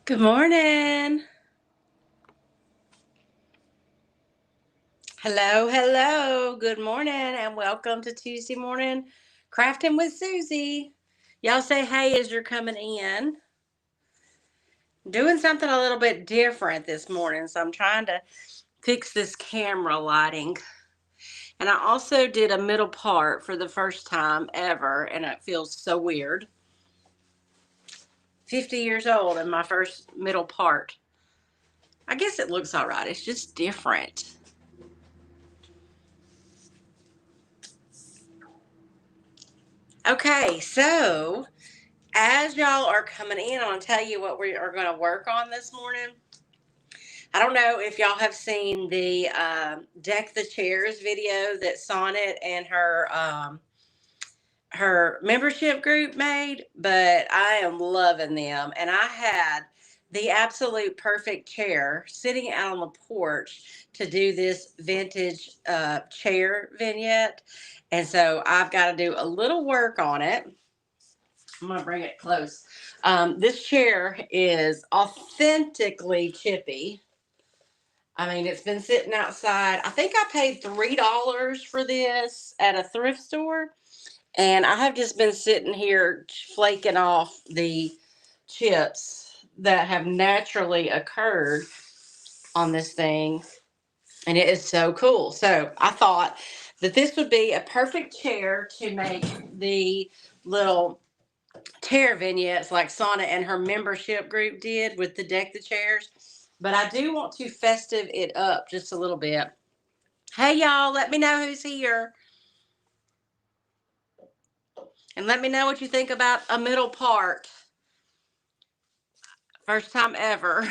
Good morning. Hello, hello. Good morning and welcome to Tuesday morning crafting with Susie. Y'all say hey as you're coming in. Doing something a little bit different this morning, so I'm trying to fix this camera lighting. And I also did a middle part for the first time ever, and it feels so weird. 50 years old and my first middle part. I guess it looks all right. It's just different. Okay, so as y'all are coming in, I'm going to tell you what we are going to work on this morning. I don't know if y'all have seen the Deck the Chairs video that Sonnet and her membership group made, but I am loving them. And I had the absolute perfect chair sitting out on the porch to do this vintage chair vignette. And so I've got to do a little work on it. I'm going to bring it close. This chair is authentically chippy. I mean, it's been sitting outside. I think I paid $3 for this at a thrift store. And I have just been sitting here flaking off the chips that have naturally occurred on this thing. And it is so cool. So I thought that this would be a perfect chair to make the little chair vignettes like Sonnet and her membership group did with the Deck the Chairs. But I do want to festive it up just a little bit. Hey, y'all, let me know who's here. And let me know what you think about a middle part. First time ever.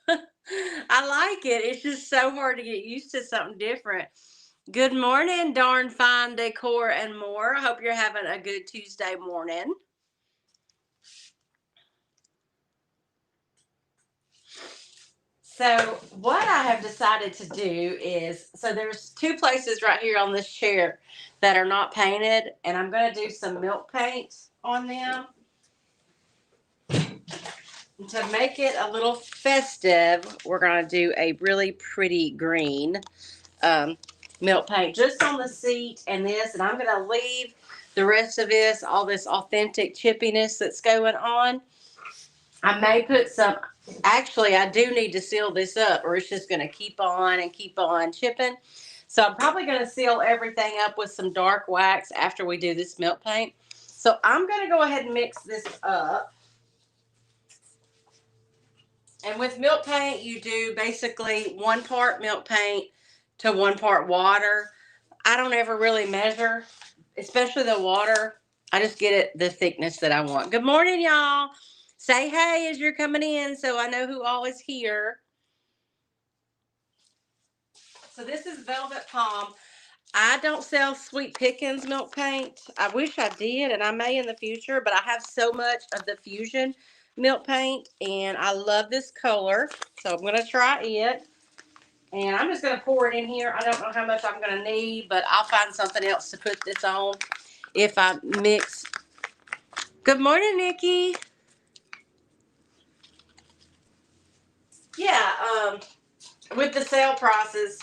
I like it. It's just so hard to get used to something different. Good morning, darn fine decor and more. I hope you're having a good Tuesday morning. So what I have decided to do is, so there's two places right here on this chair that are not painted, and I'm going to do some milk paint on them to make it a little festive. We're going to do a really pretty green milk paint just on the seat and this, and I'm going to leave the rest of this, all this authentic chippiness that's going on. I may put some, actually, I do need to seal this up or it's just going to keep on chipping. So I'm probably going to seal everything up with some dark wax after we do this milk paint. So I'm going to go ahead and mix this up. And with milk paint, you do basically 1 part milk paint to 1 part water. I don't ever really measure, especially the water. I just get it the thickness that I want. Good morning, y'all. Say hey as you're coming in so I know who all is here. So this is Velvet Palm. I don't sell Sweet Pickins milk paint. I wish I did, and I may in the future, but I have so much of the Fusion milk paint, and I love this color. So I'm going to try it. And I'm just going to pour it in here. I don't know how much I'm going to need, but I'll find something else to put this on if I mix. Good morning, Nikki. Yeah, with the sale prices,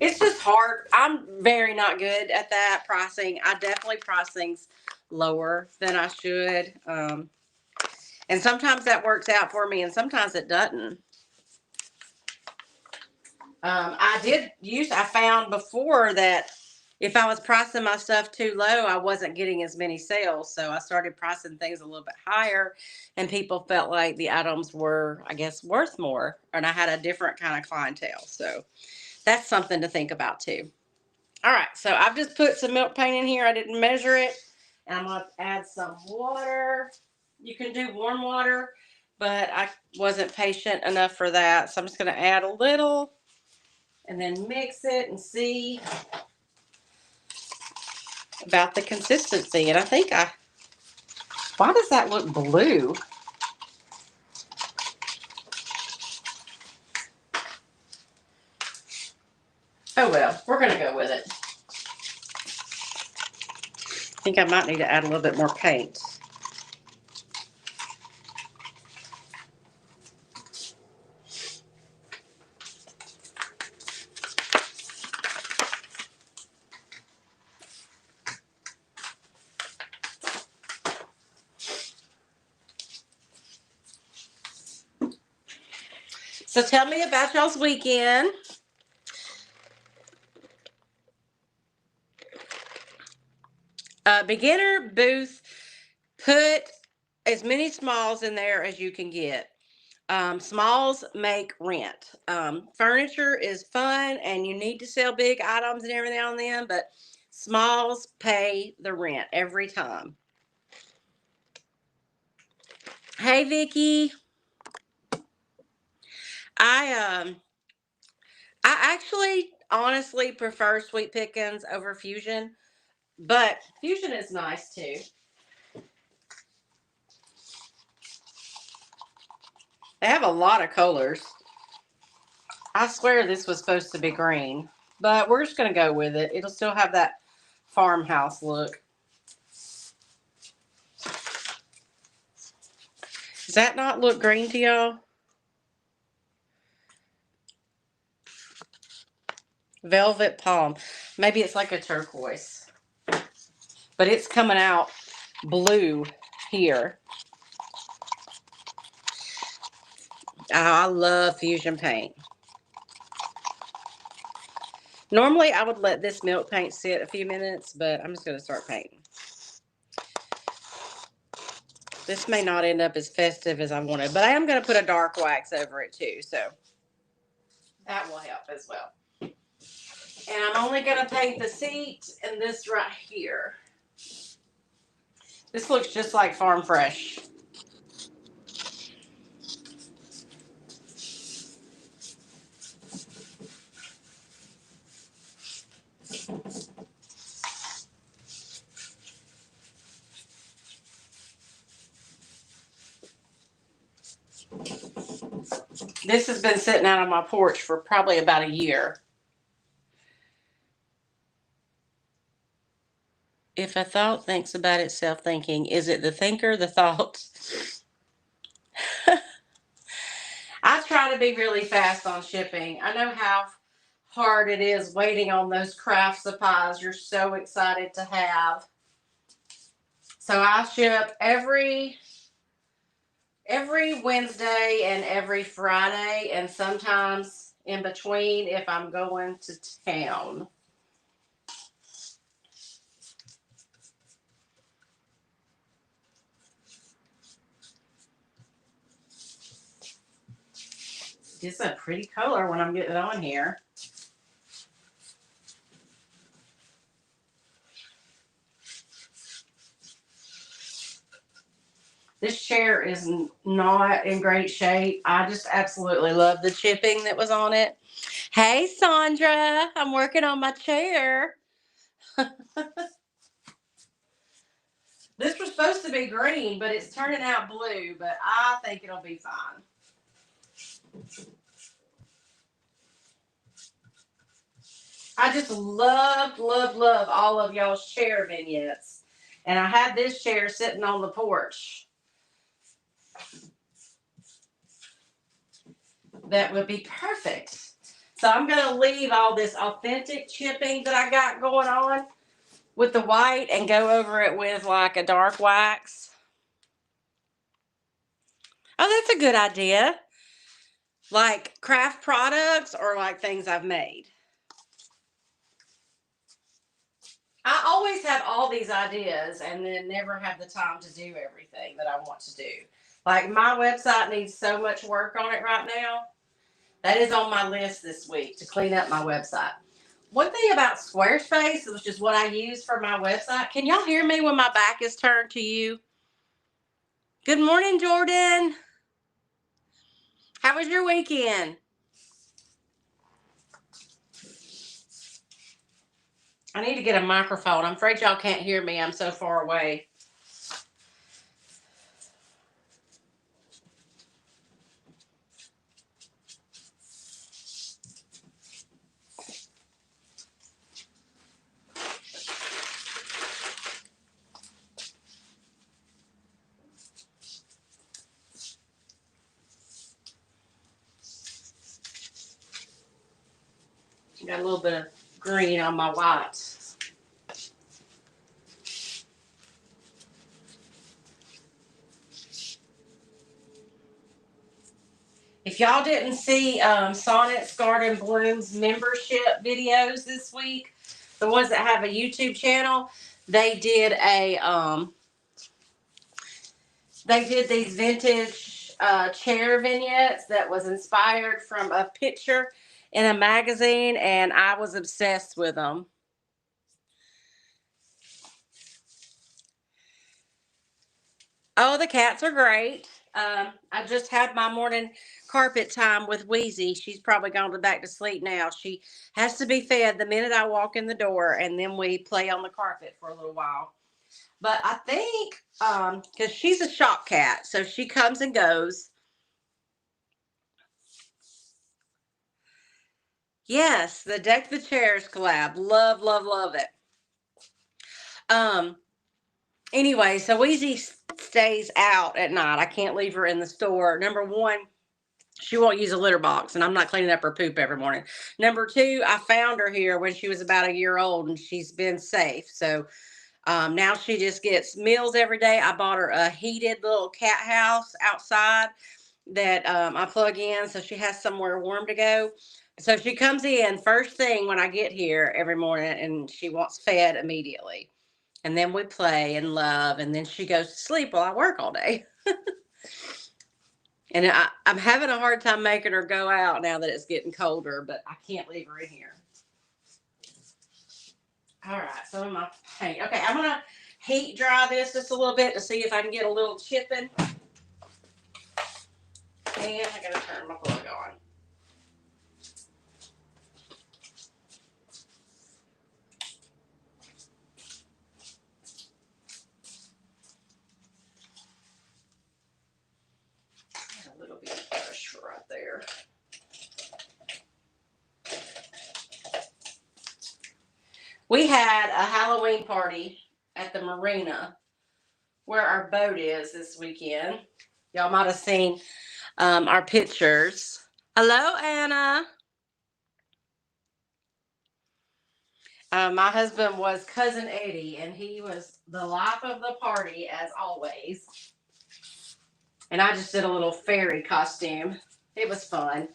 it's just hard. I'm very not good at that pricing. I definitely price things lower than I should. And sometimes that works out for me and sometimes it doesn't. I found before that if I was pricing my stuff too low, I wasn't getting as many sales. So I started pricing things a little bit higher and people felt like the items were, I guess, worth more. And I had a different kind of clientele. So that's something to think about too. All right. So I've just put some milk paint in here. I didn't measure it. And I'm going to add some water. You can do warm water, but I wasn't patient enough for that. So I'm just going to add a little and then mix it and see about the consistency. And I think why does that look blue? Oh well, we're going to go with it. I think I might need to add a little bit more paint. So tell me about y'all's weekend. Beginner booth, put as many smalls in there as you can get. Smalls make rent. Furniture is fun and you need to sell big items and every now and then, but smalls pay the rent every time. Hey, Vicky. I I actually honestly prefer Sweet Pickins over Fusion, but Fusion is nice too. They have a lot of colors. I swear this was supposed to be green, but we're just going to go with it. It'll still have that farmhouse look. Does that not look green to y'all? Velvet palm. Maybe it's like a turquoise. But it's coming out blue here. Oh, I love Fusion paint. Normally, I would let this milk paint sit a few minutes, but I'm just going to start painting. This may not end up as festive as I wanted, but I am going to put a dark wax over it too, so that will help as well. And I'm only going to paint the seat and this right here. This looks just like Farm Fresh. This has been sitting out on my porch for probably about a year. If a thought thinks about itself thinking, is it the thinker, the thought? I try to be really fast on shipping. I know how hard it is waiting on those craft supplies you're so excited to have. So I ship every Wednesday and every Friday, and sometimes in between if I'm going to town. It's a pretty color when I'm getting it on here. This chair is not in great shape. I just absolutely love the chipping that was on it. Hey, Sandra, I'm working on my chair. This was supposed to be green, but it's turning out blue, but I think it'll be fine. I just love, love, love all of y'all's chair vignettes. And I had this chair sitting on the porch. That would be perfect. So I'm going to leave all this authentic chipping that I got going on with the white and go over it with like a dark wax. Oh, that's a good idea. Like craft products or like things I've made. I always have all these ideas and then never have the time to do everything that I want to do. Like my website needs so much work on it right now. That is on my list this week to clean up my website. One thing about Squarespace, which is what I use for my website. Can y'all hear me when my back is turned to you? Good morning, Jordan. How was your weekend? I need to get a microphone. I'm afraid y'all can't hear me. I'm so far away. Got a little bit of green on my white. If y'all didn't see Sonnet's Garden Blooms membership videos this week, the ones that have a YouTube channel, they did these vintage chair vignettes that was inspired from a picture in a magazine, and I was obsessed with them. Oh, the cats are great. I just had my morning carpet time with Wheezy. She's probably gone back to sleep now. She has to be fed the minute I walk in the door, and then we play on the carpet for a little while. But I think, because she's a shop cat, so she comes and goes. Yes, the Deck the Chairs collab. Love, love, love it. Anyway, so Wheezy stays out at night. I can't leave her in the store. Number one, she won't use a litter box, and I'm not cleaning up her poop every morning. Number two, I found her here when she was about a year old, and she's been safe. So now she just gets meals every day. I bought her a heated little cat house outside that I plug in, so she has somewhere warm to go. So she comes in first thing when I get here every morning, and she wants fed immediately. And then we play and love, and then she goes to sleep while I work all day. And I'm having a hard time making her go out now that it's getting colder, but I can't leave her in here. All right, some of my paint. Okay, I'm going to heat dry this just a little bit to see if I can get a little chipping. And I got to turn my plug on. A little bit of brush right there. We had a Halloween party at the marina where our boat is this weekend. Y'all might have seen our pictures. Hello, Anna. My husband was Cousin Eddie, and he was the life of the party as always. And I just did a little fairy costume. It was fun.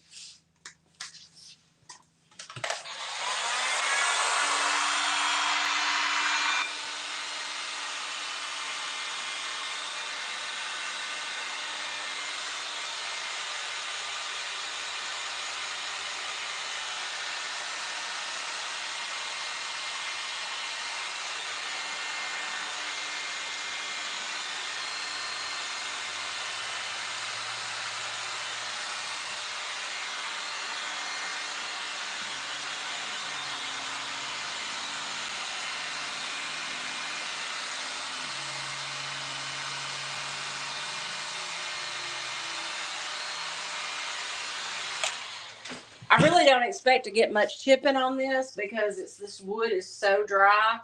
I really don't expect to get much chipping on this because this wood is so dry.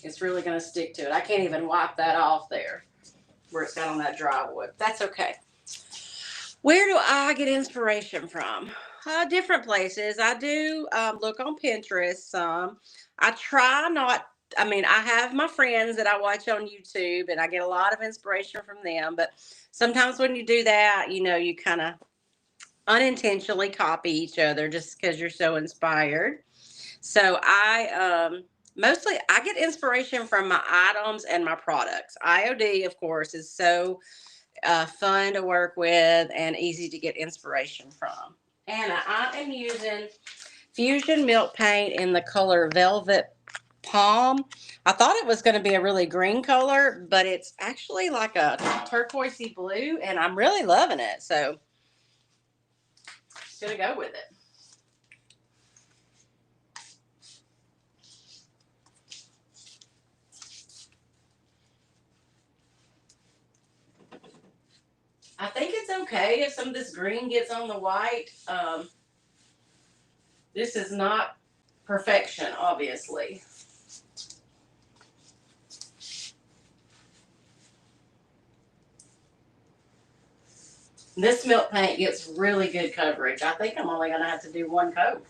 It's really going to stick to it. I can't even wipe that off there where it's got on that dry wood. That's okay. Where do I get inspiration from? Different places. I do look on Pinterest some. I try not, I mean, I have my friends that I watch on YouTube, and I get a lot of inspiration from them. But sometimes when you do that, you kind of unintentionally copy each other just because you're so inspired. So mostly I get inspiration from my items and my products. IOD, of course, is so fun to work with and easy to get inspiration from. And I am using Fusion Milk Paint in the color Velvet Palm. I thought it was going to be a really green color, but it's actually like a turquoisey blue, and I'm really loving it. So I'm going to go with it. I think it's okay if some of this green gets on the white. This is not perfection, obviously. This milk paint gets really good coverage. I think I'm only going to have to do one coat.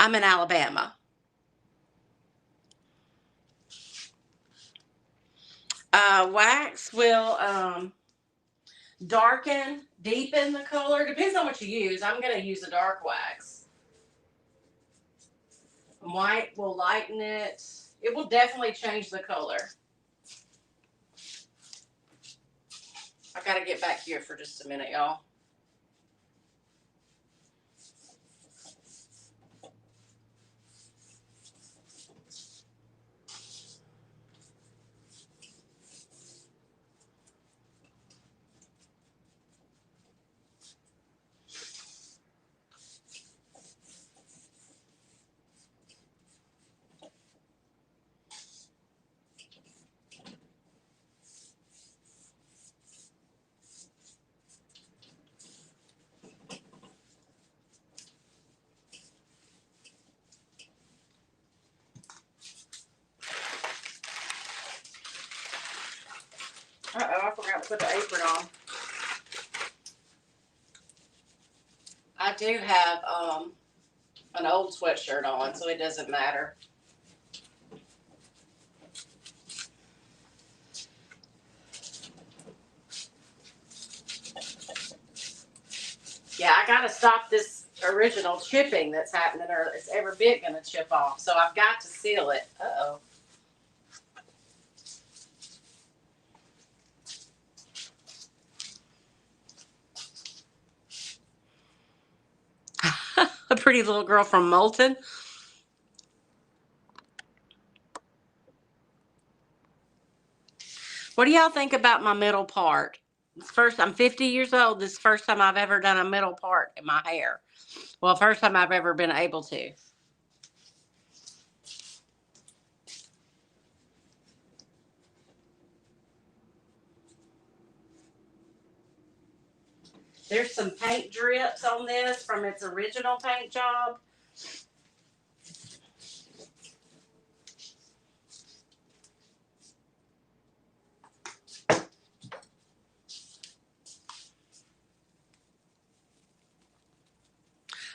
I'm in Alabama. Wax will darken, deepen the color. Depends on what you use. I'm going to use a dark wax. White will lighten it. It will definitely change the color. I got to get back here for just a minute, y'all. Uh-oh, I forgot to put the apron on. I do have an old sweatshirt on, so it doesn't matter. Yeah, I got to stop this original chipping that's happening, or it's every bit going to chip off. So I've got to seal it. Uh-oh. A pretty little girl from Moulton. What do y'all think about my middle part? First, I'm 50 years old. This is the first time I've ever done a middle part in my hair. Well, first time I've ever been able to. There's some paint drips on this from its original paint job.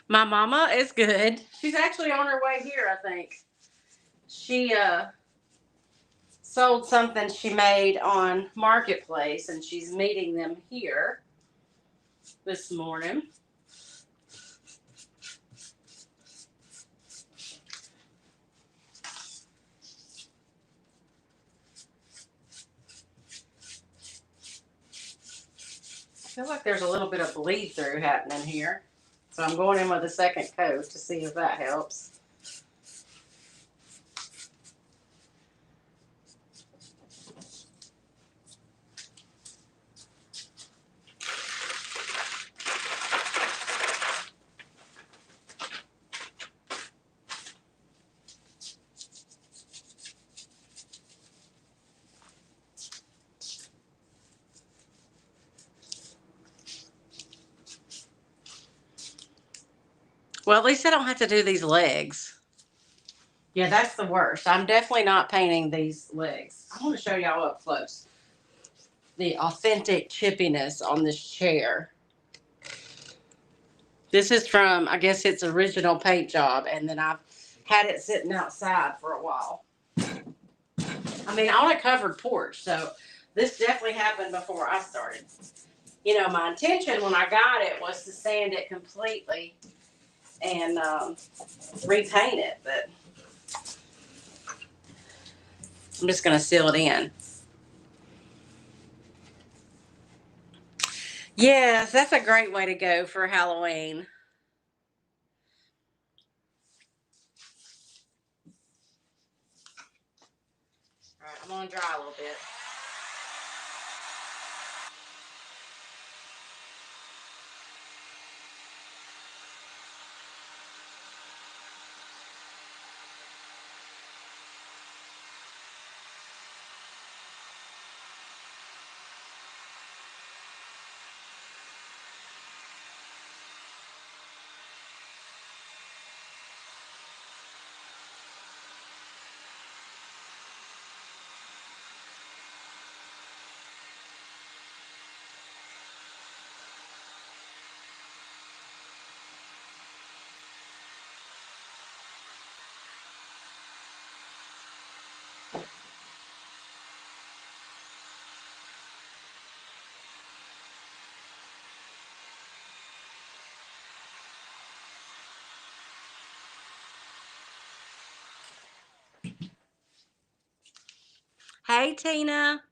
My mama is good. She's actually on her way here, I think. She sold something she made on Marketplace, and she's meeting them here this morning. I feel like there's a little bit of bleed through happening here. So I'm going in with a second coat to see if that helps. Well, at least I don't have to do these legs. Yeah, that's the worst. I'm definitely not painting these legs. I want to show y'all up close the authentic chippiness on this chair. This is from, I guess it's original paint job, and then I've had it sitting outside for a while. I mean, on a covered porch, so this definitely happened before I started. You know, my intention when I got it was to sand it completely and repaint it, but I'm just going to seal it in. Yes, that's a great way to go for Halloween. All right, I'm going to dry a little bit. Hey, Tina.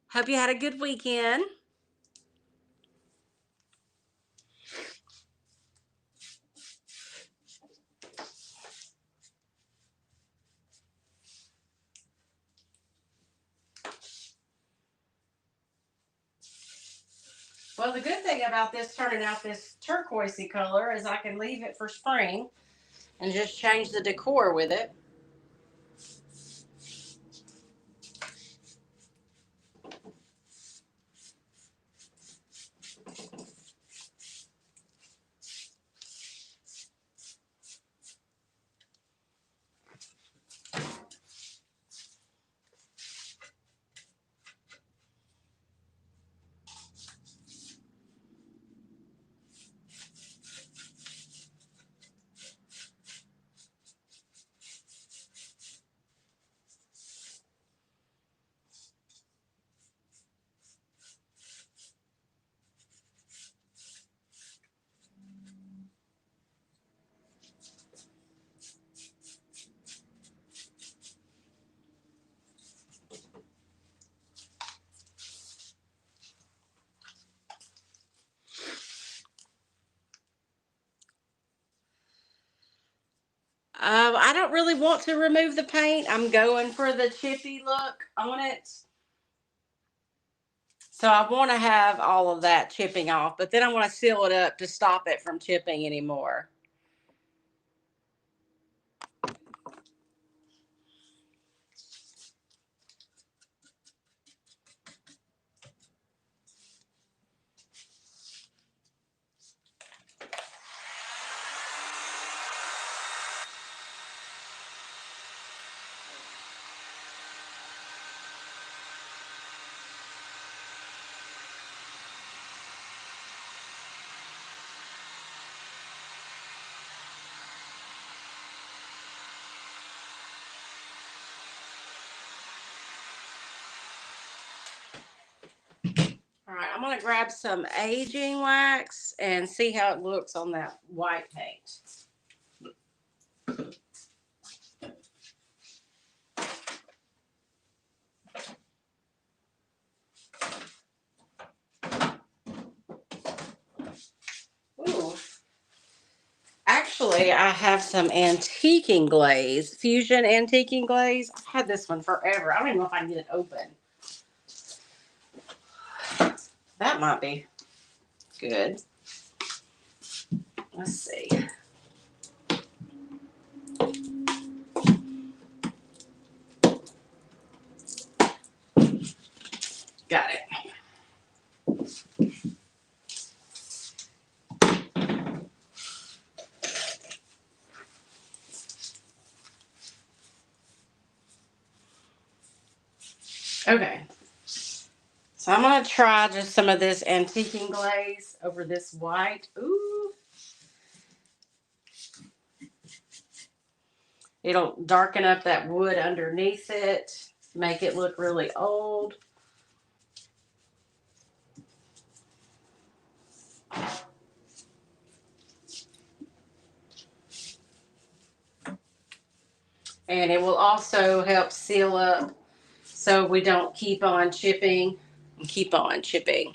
Hope you had a good weekend. Well, the good thing about this turning out this turquoisey color is I can leave it for spring and just change the decor with it. I don't really want to remove the paint. I'm going for the chippy look on it. So I want to have all of that chipping off, but then I want to seal it up to stop it from chipping anymore. All right, I'm going to grab some aging wax and see how it looks on that white paint. Ooh. Actually, I have some antiquing glaze, fusion antiquing glaze. I've had this one forever. I don't even know if I can get it open. That might be good. Let's see. Got it. Okay. So I'm going to try just some of this antiquing glaze over this white. Ooh. It'll darken up that wood underneath it, make it look really old. And it will also help seal up so we don't keep on chipping and keep on chipping.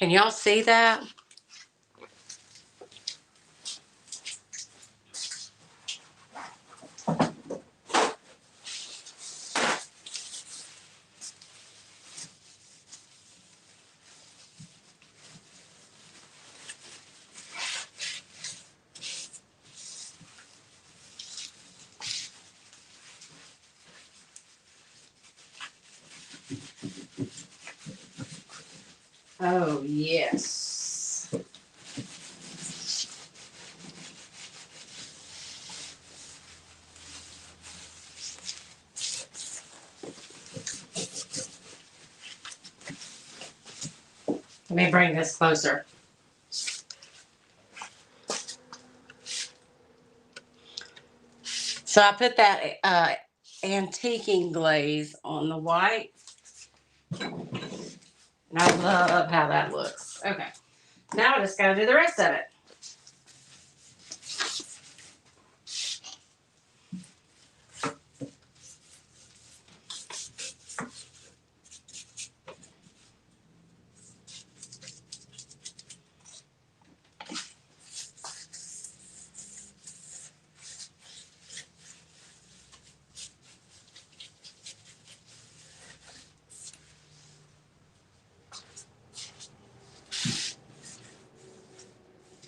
Can y'all see that? Oh, yes. Let me bring this closer. So I put that antiquing glaze on the white. And I love how that looks. Okay. Now I just got to do the rest of it.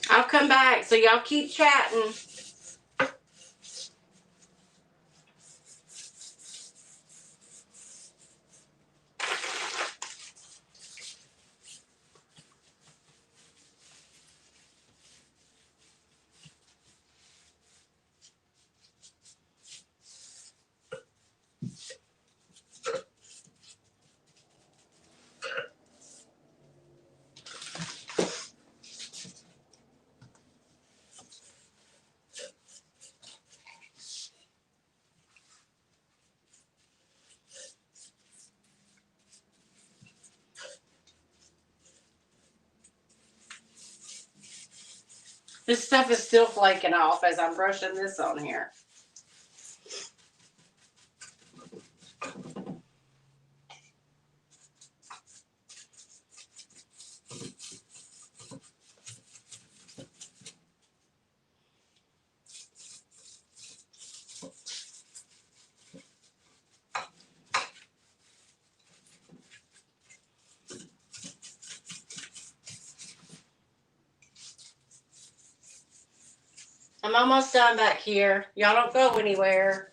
I'll come back, so y'all keep chatting. This stuff is still flaking off as I'm brushing this on here. I'm almost done back here. Y'all don't go anywhere.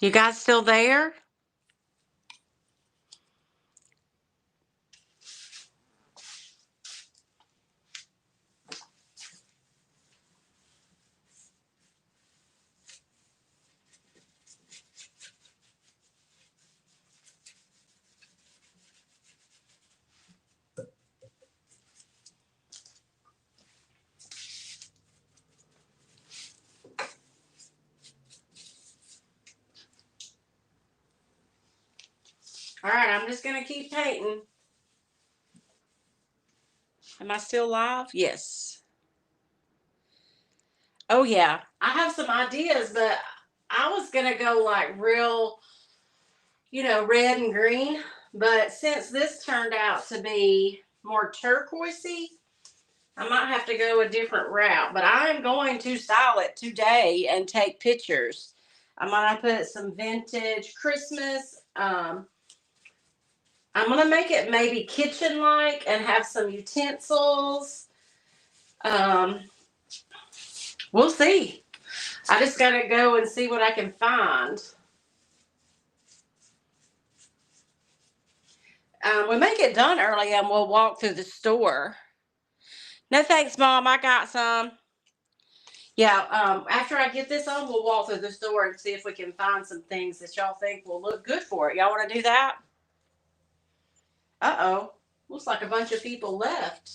You guys still there? All right, I'm just going to keep painting. Am I still live? Yes. Oh, yeah. I have some ideas, but I was going to go like real, red and green. But since this turned out to be more turquoisey, I might have to go a different route. But I am going to style it today and take pictures. I'm going to put some vintage Christmas. I'm going to make it maybe kitchen-like and have some utensils. We'll see. I just got to go and see what I can find. We may get done early and we'll walk through the store. No thanks, Mom. I got some. Yeah, after I get this on, we'll walk through the store and see if we can find some things that y'all think will look good for it. Y'all want to do that? Uh-oh. Looks like a bunch of people left.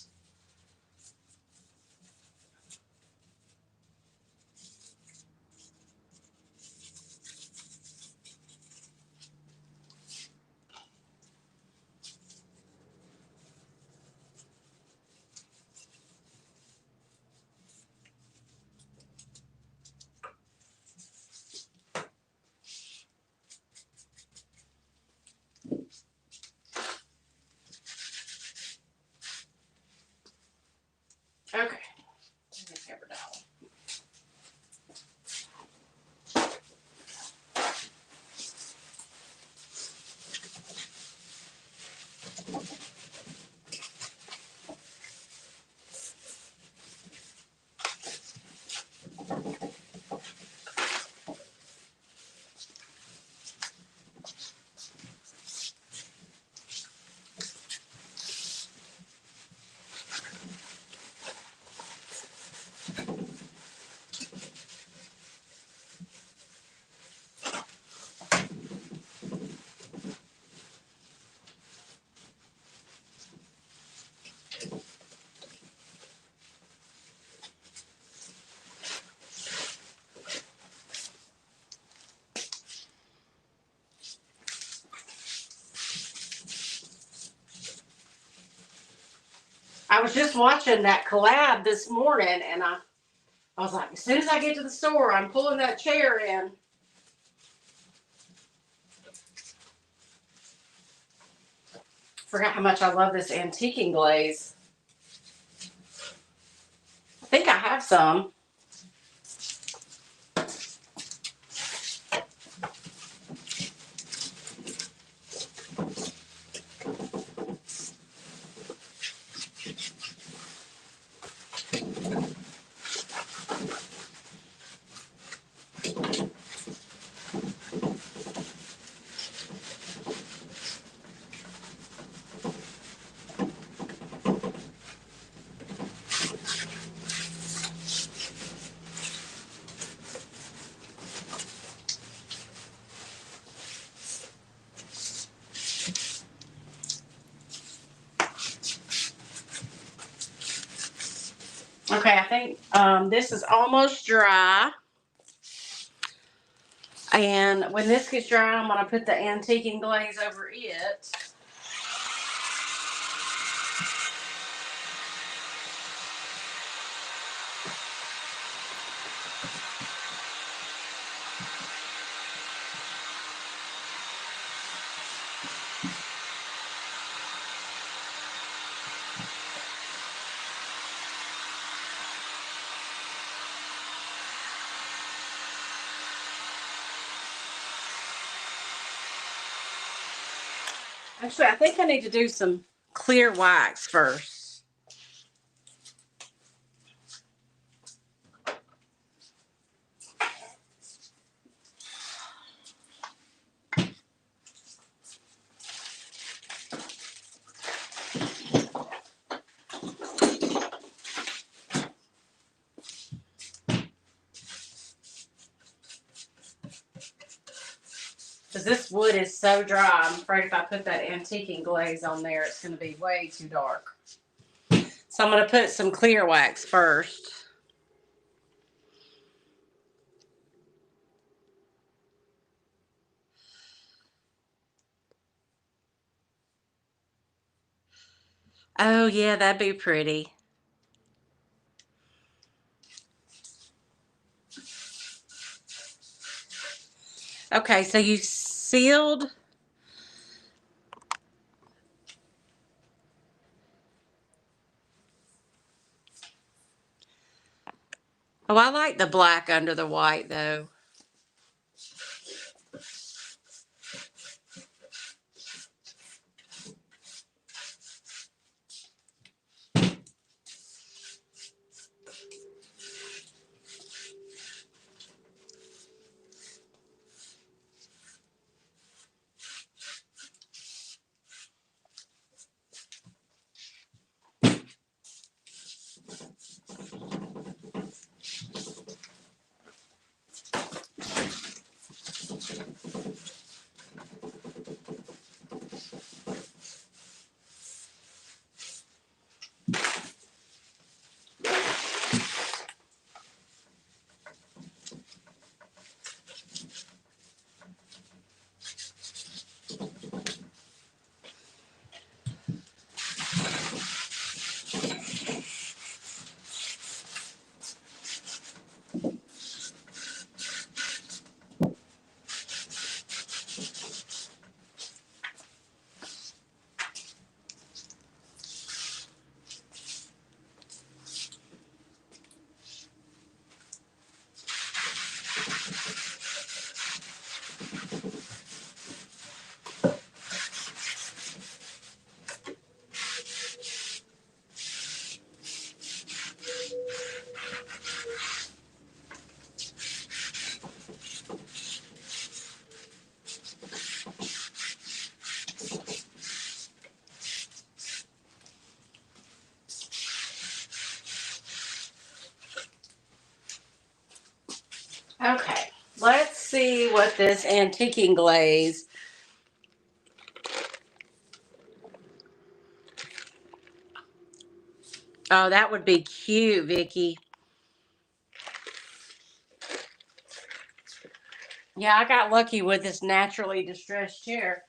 I was just watching that collab this morning, and I was like, as soon as I get to the store, I'm pulling that chair in. Forgot how much I love this antiquing glaze. I think I have some. Okay, I think this is almost dry. And when this gets dry, I'm going to put the antiquing glaze over it. Actually, I think I need to do some clear wax first. Because this wood is so dry, I'm afraid if I put that antiquing glaze on there, it's going to be way too dark. So I'm going to put some clear wax first. Oh, yeah, that'd be pretty. Okay, so you sealed. Oh, I like the black under the white, though. Okay, let's see what this antiquing glaze. Oh, that would be cute, Vicky. Yeah, I got lucky with this naturally distressed chair.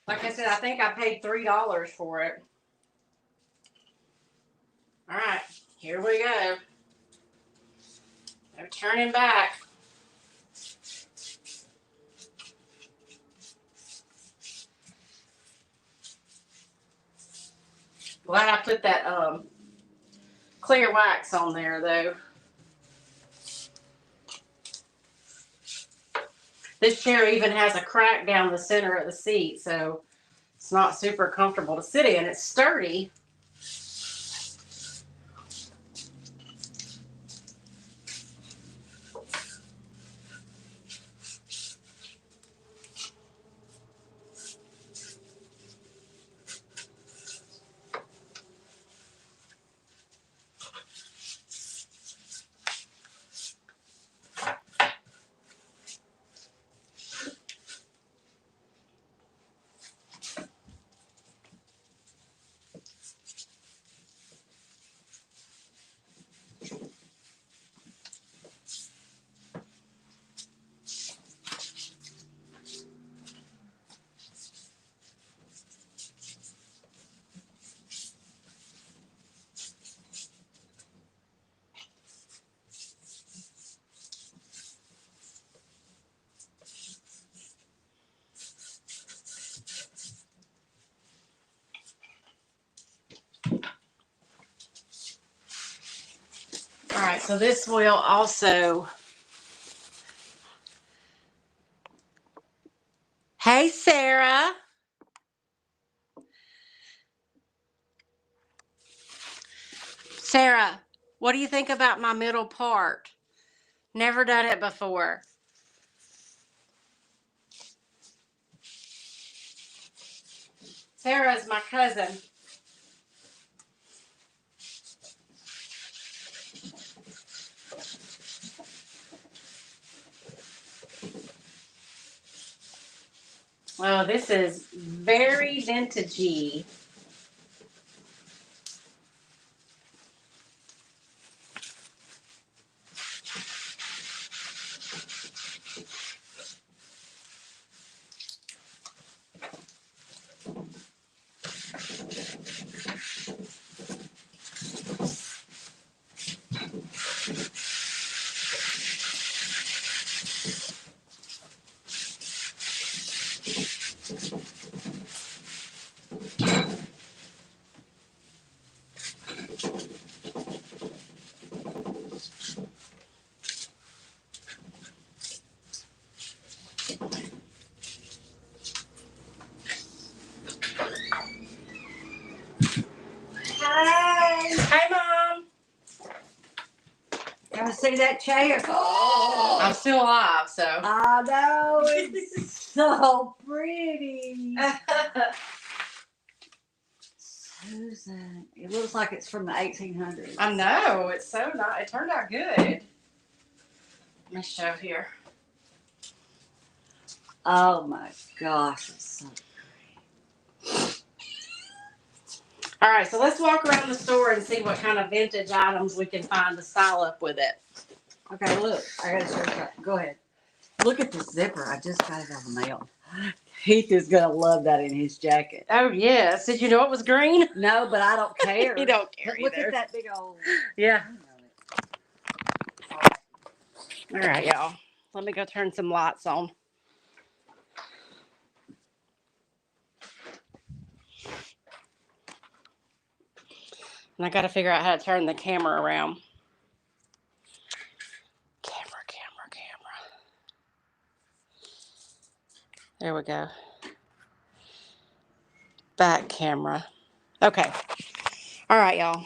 Like I said, I think I paid $3 for it. All right, here we go. No turning back. Glad I put that clear wax on there though. This chair even has a crack down the center of the seat, so it's not super comfortable to sit in. It's sturdy. All right, so this will also. Hey, Sarah. Sarah, what do you think about my middle part? Never done it before. Sarah's my cousin. Oh, this is very vintagey. Hi. Hey, Mom. Gotta see that chair. Oh, I'm still alive, so. I know, it's so pretty. Susan, it looks like it's from the 1800s. I know. It's so nice. It turned out good. Let me show here. Oh my gosh, it's so All right, so let's walk around the store and see what kind of vintage items we can find to style up with it. Okay, look, I gotta show you. Go ahead. Look at the zipper. I just got it out of the mail. Heath is gonna love that in his jacket. Oh, yes. Did you know it was green? No, but I don't care. You don't care But look either. at that big old. Yeah. All right, y'all. Let me go turn some lights on. And I got to figure out how to turn the camera around. Camera. There we go. Back camera. Okay. All right, y'all.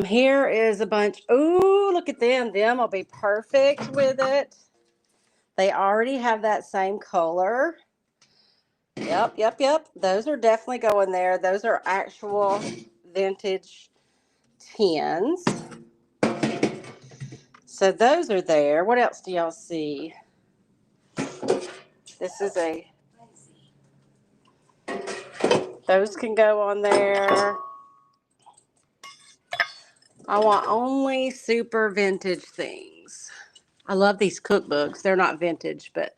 Here is a bunch. Ooh, look at them. Them will be perfect with it. They already have that same color. Yep. Those are definitely going there. Those are actual vintage tins. So those are there. What else do y'all see? This is those can go on there. I want only super vintage things. I love these cookbooks. They're not vintage, but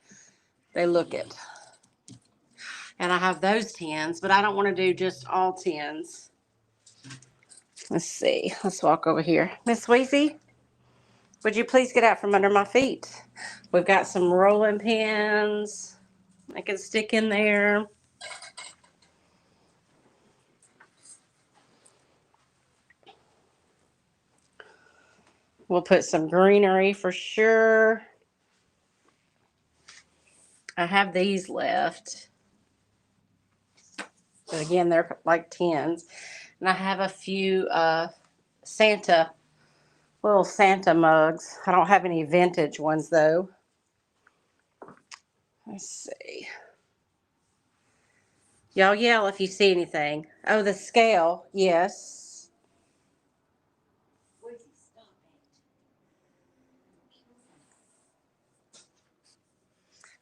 they look it. And I have those tins, but I don't want to do just all tins. Let's see. Let's walk over here. Miss Susie, would you please get out from under my feet? We've got some rolling pins I can stick in there. We'll put some greenery for sure. I have these left. But again, they're like 10s. And I have a few little Santa mugs. I don't have any vintage ones though. Let's see. Y'all yell if you see anything. Oh, the scale. Yes.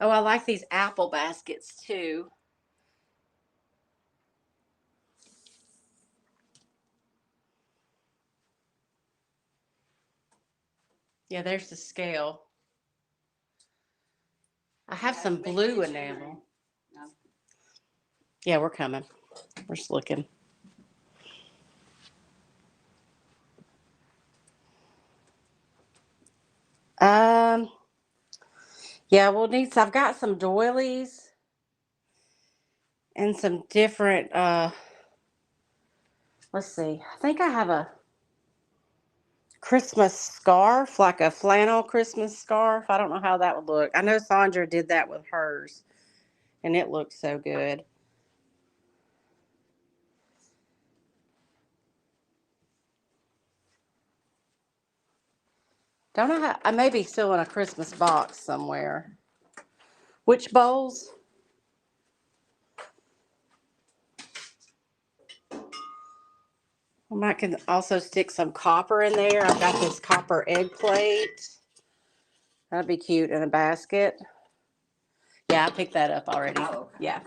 Oh, I like these apple baskets too. Yeah, there's the scale. I have some blue enamel. Yeah, we're coming. We're just looking. Yeah, we'll need. I've got some doilies and some different. Let's see. I think I have a Christmas scarf, like a flannel Christmas scarf. I don't know how that would look. I know Sandra did that with hers, and it looked so good. Don't know how. I may be still in a Christmas box somewhere. Which bowls? I might can also stick some copper in there. I've got this copper egg plate. That'd be cute in a basket. Yeah, I picked that up already. Oh, okay. Yeah.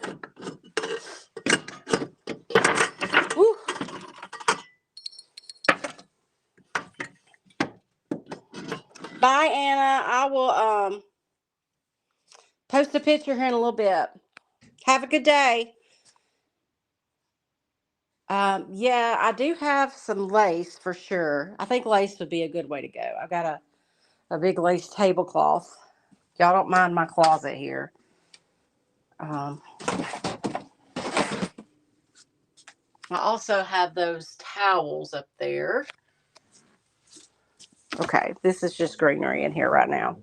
Woo. Bye, Anna. I will post a picture here in a little bit. Have a good day. Yeah, I do have some lace for sure. I think lace would be a good way to go. I've got a big lace tablecloth. Y'all don't mind my closet here. I also have those towels up there. Okay, this is just greenery in here right now.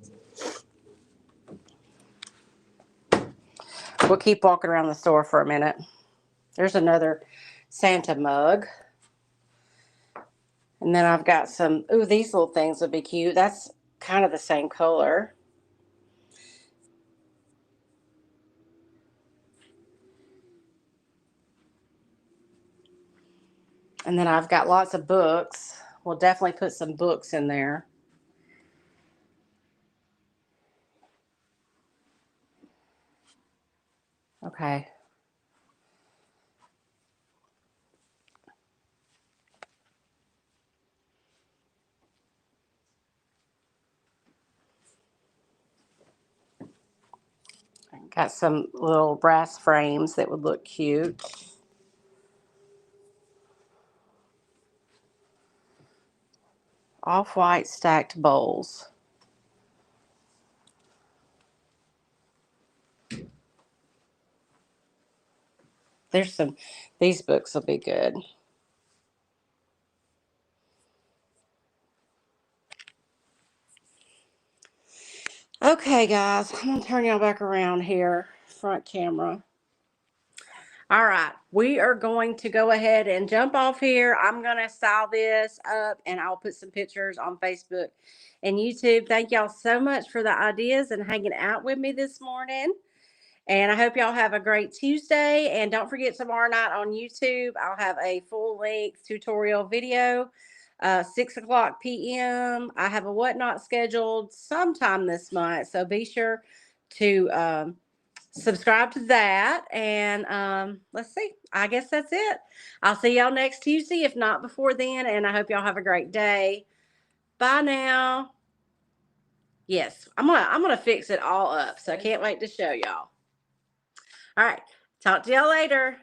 We'll keep walking around the store for a minute. There's another Santa mug. And then I've got some, ooh, these little things would be cute. That's kind of the same color. And then I've got lots of books. We'll definitely put some books in there. Okay. Got some little brass frames that would look cute. Off-white stacked bowls. There's some, these books will be good. Okay, guys, I'm going to turn y'all back around here, front camera. All right, we are going to go ahead and jump off here. I'm going to style this up and I'll put some pictures on Facebook and YouTube. Thank y'all so much for the ideas and hanging out with me this morning. And I hope y'all have a great Tuesday. And don't forget, tomorrow night on YouTube, I'll have a full-length tutorial video, 6 o'clock p.m. I have a whatnot scheduled sometime this month. So be sure to subscribe to that. And let's see. I guess that's it. I'll see y'all next Tuesday, if not before then. And I hope y'all have a great day. Bye now. Yes, I'm gonna fix it all up. So I can't wait to show y'all. All right. Talk to y'all later.